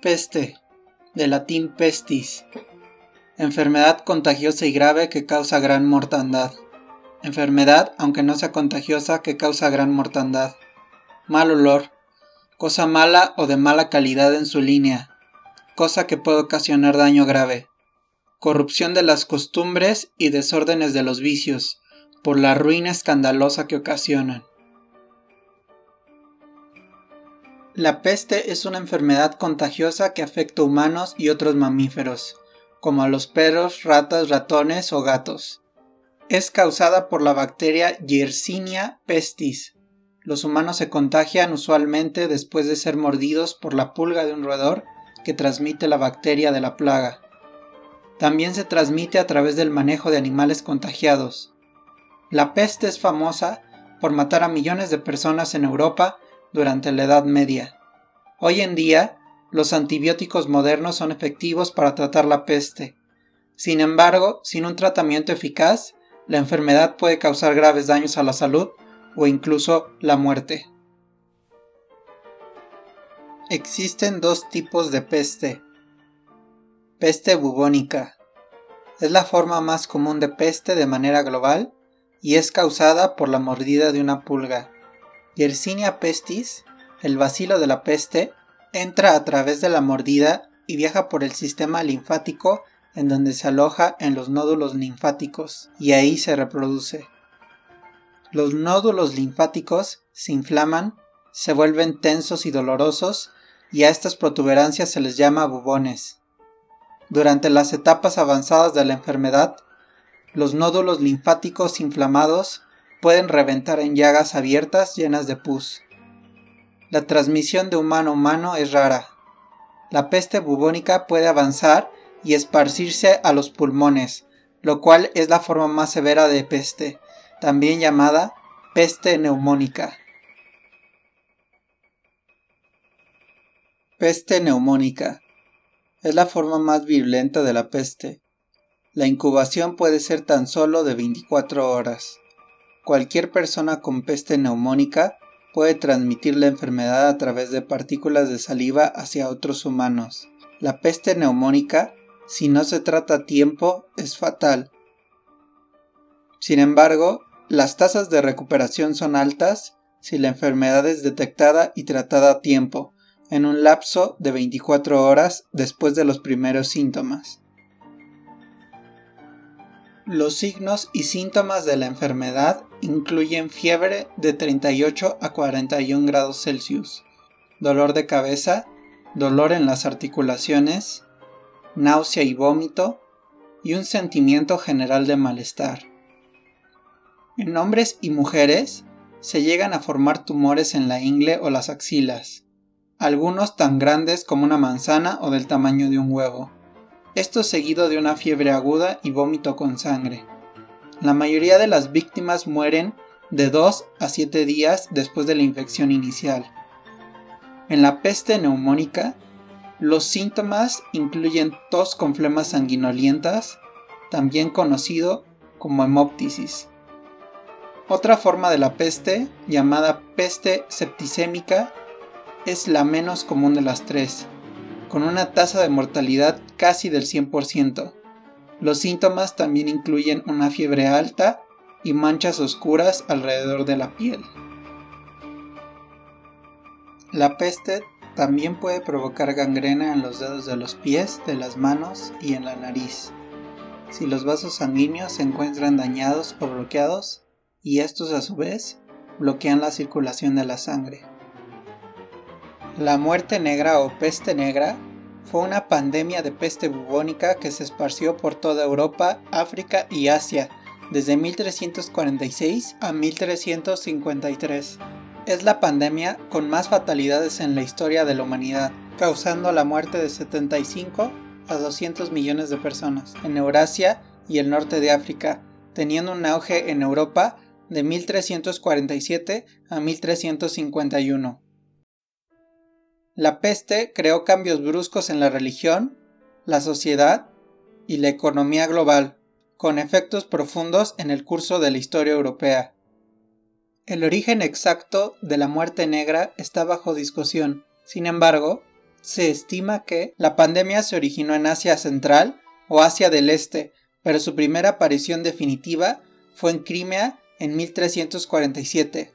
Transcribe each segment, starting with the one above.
Peste, del latín pestis, enfermedad contagiosa y grave que causa gran mortandad. Enfermedad, aunque no sea contagiosa, que causa gran mortandad. Mal olor, cosa mala o de mala calidad en su línea, cosa que puede ocasionar daño grave. Corrupción de las costumbres y desórdenes de los vicios, por la ruina escandalosa que ocasionan. La peste es una enfermedad contagiosa que afecta a humanos y otros mamíferos, como a los perros, ratas, ratones o gatos. Es causada por la bacteria Yersinia pestis. Los humanos se contagian usualmente después de ser mordidos por la pulga de un roedor que transmite la bacteria de la plaga. También se transmite a través del manejo de animales contagiados. La peste es famosa por matar a millones de personas en Europa durante la Edad Media. Hoy en día, los antibióticos modernos son efectivos para tratar la peste. Sin embargo, sin un tratamiento eficaz, la enfermedad puede causar graves daños a la salud o incluso la muerte. Existen dos tipos de peste. Peste bubónica. Es la forma más común de peste de manera global y es causada por la mordida de una pulga. Yersinia pestis, el bacilo de la peste, entra a través de la mordida y viaja por el sistema linfático en donde se aloja en los nódulos linfáticos y ahí se reproduce. Los nódulos linfáticos se inflaman, se vuelven tensos y dolorosos y a estas protuberancias se les llama bubones. Durante las etapas avanzadas de la enfermedad, los nódulos linfáticos inflamados pueden reventar en llagas abiertas llenas de pus. La transmisión de humano a humano es rara. La peste bubónica puede avanzar y esparcirse a los pulmones, lo cual es la forma más severa de peste, también llamada peste neumónica. Peste neumónica. Es la forma más virulenta de la peste. La incubación puede ser tan solo de 24 horas. Cualquier persona con peste neumónica puede transmitir la enfermedad a través de partículas de saliva hacia otros humanos. La peste neumónica, si no se trata a tiempo, es fatal. Sin embargo, las tasas de recuperación son altas si la enfermedad es detectada y tratada a tiempo, en un lapso de 24 horas después de los primeros síntomas. Los signos y síntomas de la enfermedad incluyen fiebre de 38 a 41 grados Celsius, dolor de cabeza, dolor en las articulaciones, náusea y vómito, y un sentimiento general de malestar. En hombres y mujeres se llegan a formar tumores en la ingle o las axilas, algunos tan grandes como una manzana o del tamaño de un huevo. Esto seguido de una fiebre aguda y vómito con sangre. La mayoría de las víctimas mueren de 2 a 7 días después de la infección inicial. En la peste neumónica, los síntomas incluyen tos con flemas sanguinolientas, también conocido como hemóptisis. Otra forma de la peste, llamada peste septicémica, es la menos común de las tres, con una tasa de mortalidad casi del 100%. Los síntomas también incluyen una fiebre alta y manchas oscuras alrededor de la piel. La peste también puede provocar gangrena en los dedos de los pies, de las manos y en la nariz, si los vasos sanguíneos se encuentran dañados o bloqueados, y estos a su vez bloquean la circulación de la sangre. La muerte negra o peste negra fue una pandemia de peste bubónica que se esparció por toda Europa, África y Asia desde 1346 a 1353. Es la pandemia con más fatalidades en la historia de la humanidad, causando la muerte de 75 a 200 millones de personas en Eurasia y el norte de África, teniendo un auge en Europa de 1347 a 1351. La peste creó cambios bruscos en la religión, la sociedad y la economía global, con efectos profundos en el curso de la historia europea. El origen exacto de la muerte negra está bajo discusión. Sin embargo, Se estima que la pandemia se originó en Asia Central o Asia del Este, pero su primera aparición definitiva fue en Crimea en 1347.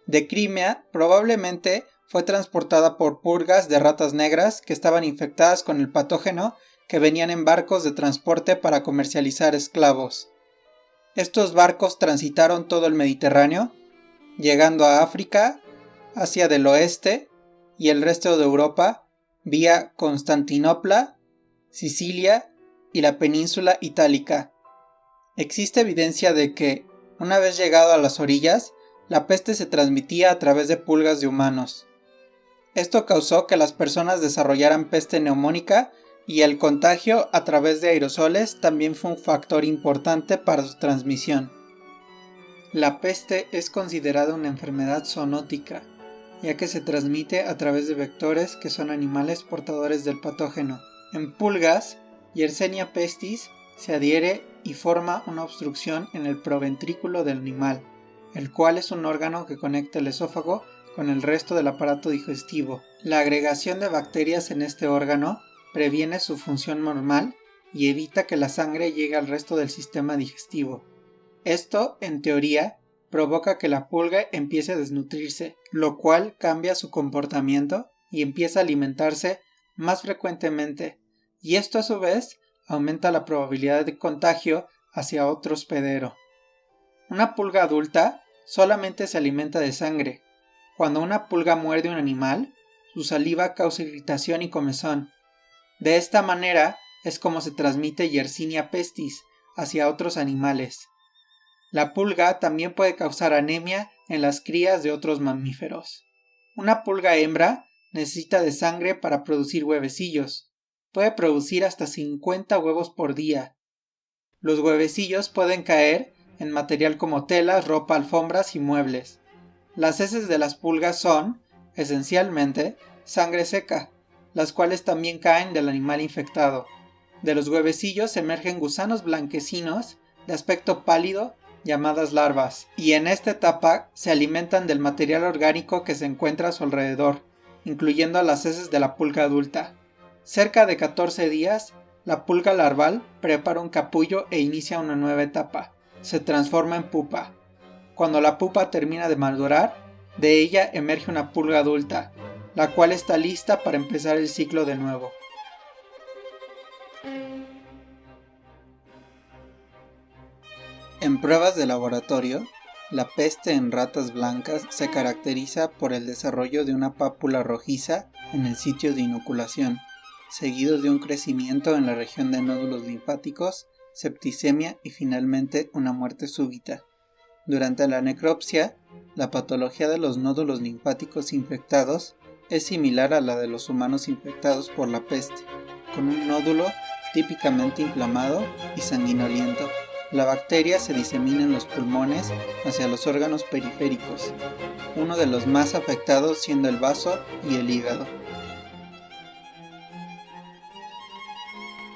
De Crimea probablemente fue transportada por purgas de ratas negras que estaban infectadas con el patógeno que venían en barcos de transporte para comercializar esclavos. Estos barcos transitaron todo el Mediterráneo, llegando a África, Asia del Oeste y el resto de Europa vía Constantinopla, Sicilia y la península itálica. Existe evidencia de que, una vez llegado a las orillas, la peste se transmitía a través de pulgas de humanos. Esto causó que las personas desarrollaran peste neumónica y el contagio a través de aerosoles también fue un factor importante para su transmisión. La peste es considerada una enfermedad zoonótica, ya que se transmite a través de vectores que son animales portadores del patógeno. En pulgas, Yersinia pestis se adhiere y forma una obstrucción en el proventrículo del animal, el cual es un órgano que conecta el esófago con el resto del aparato digestivo. La agregación de bacterias en este órgano previene su función normal y evita que la sangre llegue al resto del sistema digestivo. Esto, en teoría, provoca que la pulga empiece a desnutrirse, lo cual cambia su comportamiento y empieza a alimentarse más frecuentemente, y esto a su vez aumenta la probabilidad de contagio hacia otro hospedero. Una pulga adulta solamente se alimenta de sangre. Cuando una pulga muerde a un animal, su saliva causa irritación y comezón. De esta manera es como se transmite Yersinia pestis hacia otros animales. La pulga también puede causar anemia en las crías de otros mamíferos. Una pulga hembra necesita de sangre para producir huevecillos. Puede producir hasta 50 huevos por día. Los huevecillos pueden caer en material como telas, ropa, alfombras y muebles. Las heces de las pulgas son, esencialmente, sangre seca, las cuales también caen del animal infectado. De los huevecillos emergen gusanos blanquecinos de aspecto pálido llamadas larvas, y en esta etapa se alimentan del material orgánico que se encuentra a su alrededor, incluyendo las heces de la pulga adulta. Cerca de 14 días, la pulga larval prepara un capullo e inicia una nueva etapa. Se transforma en pupa. Cuando la pupa termina de madurar, de ella emerge una pulga adulta, la cual está lista para empezar el ciclo de nuevo. En pruebas de laboratorio, la peste en ratas blancas se caracteriza por el desarrollo de una pápula rojiza en el sitio de inoculación, seguido de un crecimiento en la región de nódulos linfáticos, septicemia y finalmente una muerte súbita. Durante la necropsia, la patología de los nódulos linfáticos infectados es similar a la de los humanos infectados por la peste, con un nódulo típicamente inflamado y sanguinoliento. La bacteria se disemina en los pulmones hacia los órganos periféricos, uno de los más afectados siendo el vaso y el hígado.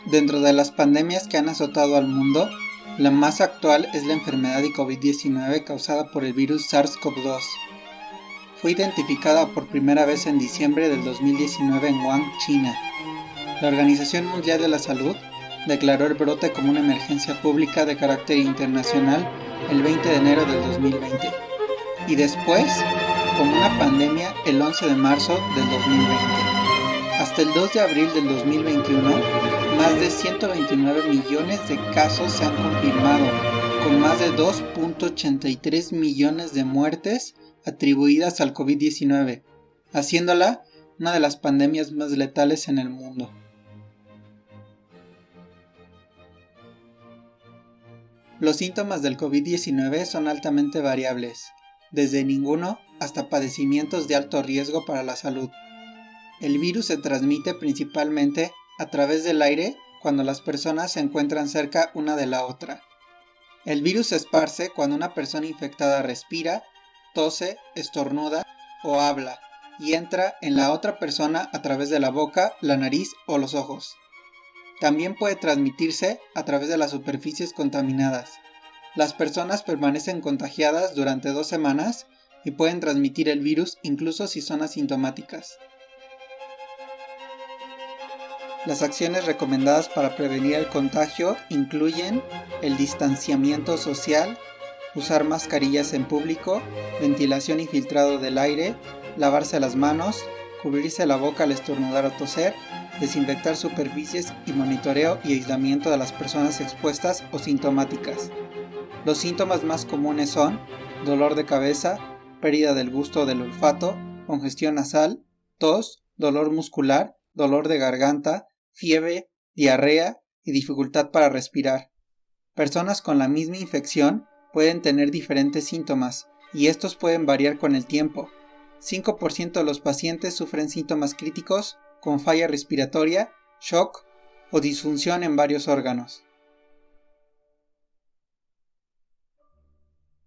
Dentro de las pandemias que han azotado al mundo, la más actual es la enfermedad de COVID-19 causada por el virus SARS-CoV-2. Fue identificada por primera vez en diciembre del 2019 en Wuhan, China. La Organización Mundial de la Salud declaró el brote como una emergencia pública de carácter internacional el 20 de enero del 2020 y después como una pandemia el 11 de marzo del 2020. Hasta el 2 de abril del 2021, más de 129 millones de casos se han confirmado, con más de 2.83 millones de muertes atribuidas al COVID-19, haciéndola una de las pandemias más letales en el mundo. Los síntomas del COVID-19 son altamente variables, desde ninguno hasta padecimientos de alto riesgo para la salud. El virus se transmite principalmente a través del aire cuando las personas se encuentran cerca una de la otra. El virus se esparce cuando una persona infectada respira, tose, estornuda o habla y entra en la otra persona a través de la boca, la nariz o los ojos. También puede transmitirse a través de las superficies contaminadas. Las personas permanecen contagiadas durante 2 semanas y pueden transmitir el virus incluso si son asintomáticas. Las acciones recomendadas para prevenir el contagio incluyen el distanciamiento social, usar mascarillas en público, ventilación y filtrado del aire, lavarse las manos, cubrirse la boca al estornudar o toser, desinfectar superficies y monitoreo y aislamiento de las personas expuestas o sintomáticas. Los síntomas más comunes son dolor de cabeza, pérdida del gusto o del olfato, congestión nasal, tos, dolor muscular, dolor de garganta, fiebre, diarrea y dificultad para respirar. Personas con la misma infección pueden tener diferentes síntomas y estos pueden variar con el tiempo. 5% de los pacientes sufren síntomas críticos con falla respiratoria, shock o disfunción en varios órganos.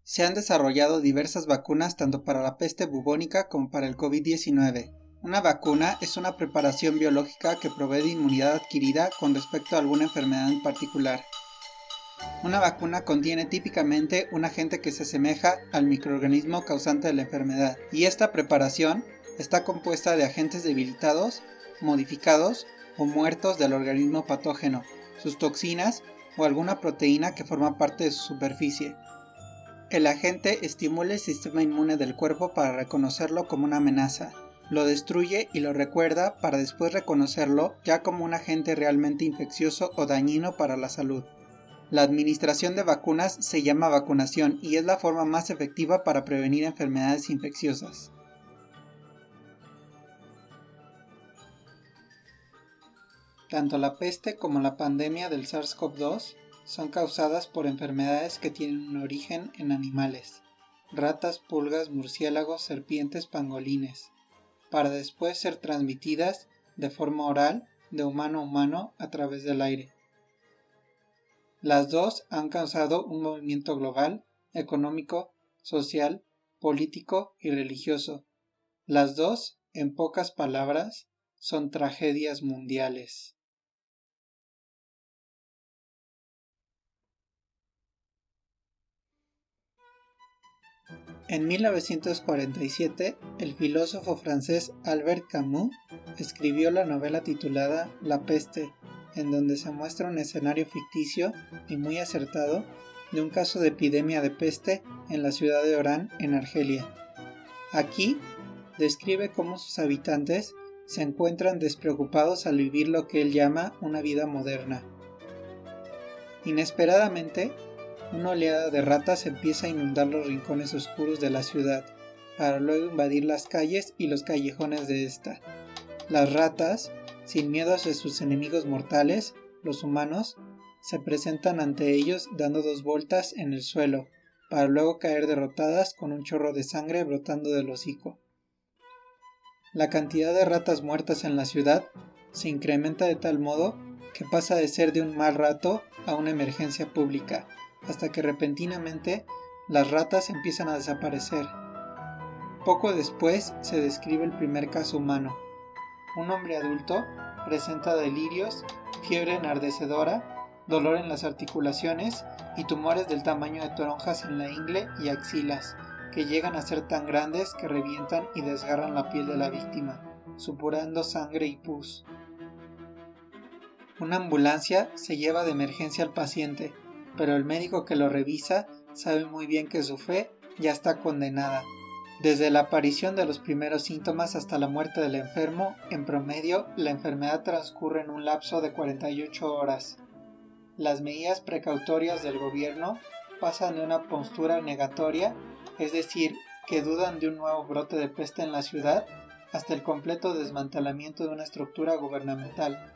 Se han desarrollado diversas vacunas tanto para la peste bubónica como para el COVID-19. Una vacuna es una preparación biológica que provee de inmunidad adquirida con respecto a alguna enfermedad en particular. Una vacuna contiene típicamente un agente que se asemeja al microorganismo causante de la enfermedad, y esta preparación está compuesta de agentes debilitados, modificados o muertos del organismo patógeno, sus toxinas o alguna proteína que forma parte de su superficie. El agente estimula el sistema inmune del cuerpo para reconocerlo como una amenaza, lo destruye y lo recuerda para después reconocerlo ya como un agente realmente infeccioso o dañino para la salud. La administración de vacunas se llama vacunación y es la forma más efectiva para prevenir enfermedades infecciosas. Tanto la peste como la pandemia del SARS-CoV-2 son causadas por enfermedades que tienen un origen en animales, ratas, pulgas, murciélagos, serpientes, pangolines, para después ser transmitidas de forma oral de humano a humano a través del aire. Las dos han causado un movimiento global, económico, social, político y religioso. Las dos, en pocas palabras, son tragedias mundiales. En 1947, el filósofo francés Albert Camus escribió la novela titulada La peste, en donde se muestra un escenario ficticio y muy acertado de un caso de epidemia de peste en la ciudad de Orán, en Argelia. Aquí describe cómo sus habitantes se encuentran despreocupados al vivir lo que él llama una vida moderna. Inesperadamente, una oleada de ratas empieza a inundar los rincones oscuros de la ciudad, para luego invadir las calles y los callejones de esta. Las ratas, sin miedo hacia sus enemigos mortales, los humanos, se presentan ante ellos dando 2 vueltas en el suelo, para luego caer derrotadas con un chorro de sangre brotando del hocico. La cantidad de ratas muertas en la ciudad se incrementa de tal modo que pasa de ser de un mal rato a una emergencia pública, hasta que repentinamente las ratas empiezan a desaparecer. Poco después se describe el primer caso humano. Un hombre adulto presenta delirios, fiebre enardecedora, dolor en las articulaciones y tumores del tamaño de toronjas en la ingle y axilas, que llegan a ser tan grandes que revientan y desgarran la piel de la víctima, supurando sangre y pus. Una ambulancia se lleva de emergencia al paciente, pero el médico que lo revisa sabe muy bien que su fe ya está condenada. Desde la aparición de los primeros síntomas hasta la muerte del enfermo, en promedio, la enfermedad transcurre en un lapso de 48 horas. Las medidas precautorias del gobierno pasan de una postura negatoria, es decir, que dudan de un nuevo brote de peste en la ciudad, hasta el completo desmantelamiento de una estructura gubernamental.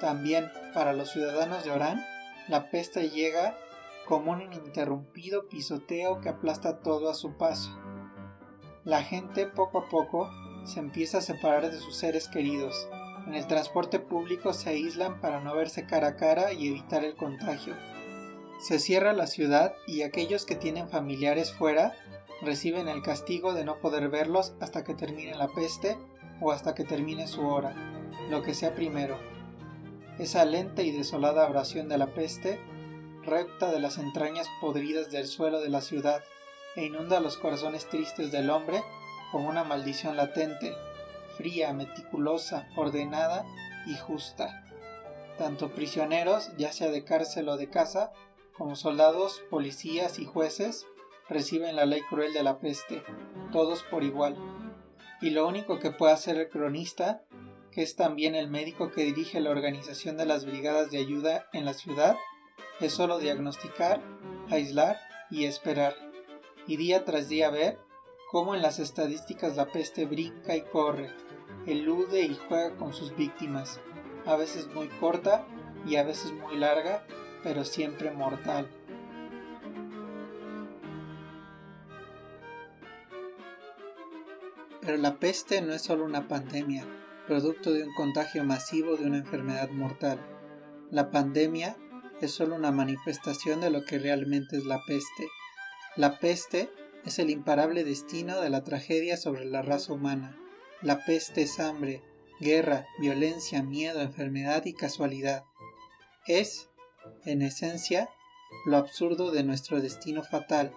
También, para los ciudadanos de Orán, la peste llega como un ininterrumpido pisoteo que aplasta todo a su paso. La gente poco a poco se empieza a separar de sus seres queridos. En el transporte público se aíslan para no verse cara a cara y evitar el contagio. Se cierra la ciudad y aquellos que tienen familiares fuera reciben el castigo de no poder verlos hasta que termine la peste o hasta que termine su hora, lo que sea primero. Esa lenta y desolada abrasión de la peste repta de las entrañas podridas del suelo de la ciudad e inunda los corazones tristes del hombre como una maldición latente, fría, meticulosa, ordenada y justa. Tanto prisioneros, ya sea de cárcel o de casa, como soldados, policías y jueces, reciben la ley cruel de la peste, todos por igual. Y lo único que puede hacer el cronista, que es también el médico que dirige la organización de las brigadas de ayuda en la ciudad, es solo diagnosticar, aislar y esperar, y día tras día ver cómo en las estadísticas la peste brinca y corre, elude y juega con sus víctimas, a veces muy corta y a veces muy larga, pero siempre mortal. Pero la peste no es solo una pandemia, producto de un contagio masivo de una enfermedad mortal. La pandemia es solo una manifestación de lo que realmente es la peste. La peste es el imparable destino de la tragedia sobre la raza humana. La peste es hambre, guerra, violencia, miedo, enfermedad y casualidad. Es, en esencia, lo absurdo de nuestro destino fatal.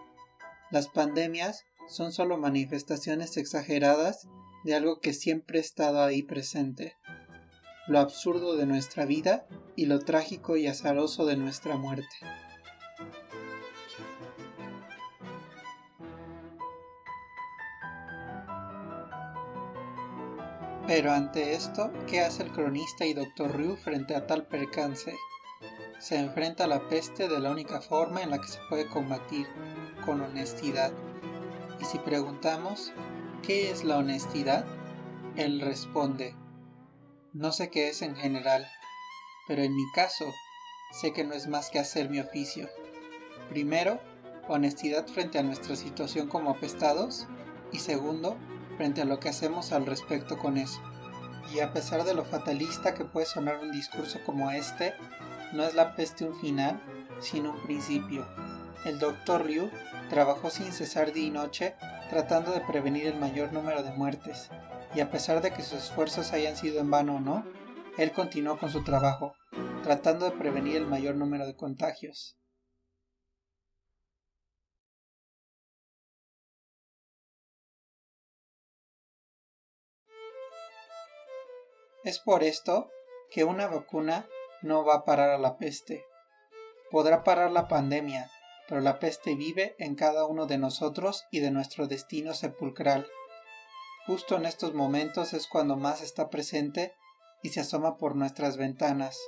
Las pandemias son solo manifestaciones exageradas de algo que siempre ha estado ahí presente. Lo absurdo de nuestra vida y lo trágico y azaroso de nuestra muerte. Pero ante esto, ¿qué hace el cronista y Dr. Ryu frente a tal percance? Se enfrenta a la peste de la única forma en la que se puede combatir, con honestidad. Y si preguntamos, ¿qué es la honestidad? Él responde, no sé qué es en general, pero en mi caso, sé que no es más que hacer mi oficio. Primero, honestidad frente a nuestra situación como apestados, y segundo, frente a lo que hacemos al respecto con eso. Y a pesar de lo fatalista que puede sonar un discurso como este, no es la peste un final, sino un principio. El Dr. Ryu trabajó sin cesar día y noche tratando de prevenir el mayor número de muertes, y a pesar de que sus esfuerzos hayan sido en vano o no, él continuó con su trabajo, tratando de prevenir el mayor número de contagios. Es por esto que una vacuna no va a parar a la peste. Podrá parar la pandemia, pero la peste vive en cada uno de nosotros y de nuestro destino sepulcral. Justo en estos momentos es cuando más está presente y se asoma por nuestras ventanas.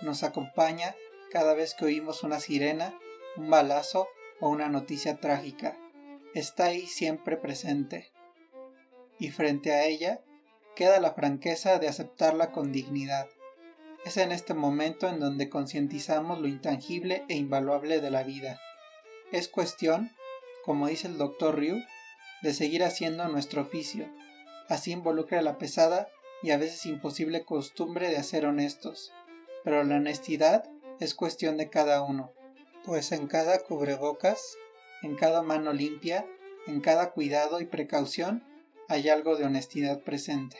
Nos acompaña cada vez que oímos una sirena, un balazo o una noticia trágica. Está ahí siempre presente. Y frente a ella queda la franqueza de aceptarla con dignidad. Es en este momento en donde concientizamos lo intangible e invaluable de la vida. Es cuestión, como dice el Dr. Ryu, de seguir haciendo nuestro oficio. Así involucra la pesada y a veces imposible costumbre de ser honestos. Pero la honestidad es cuestión de cada uno, pues en cada cubrebocas, en cada mano limpia, en cada cuidado y precaución, hay algo de honestidad presente.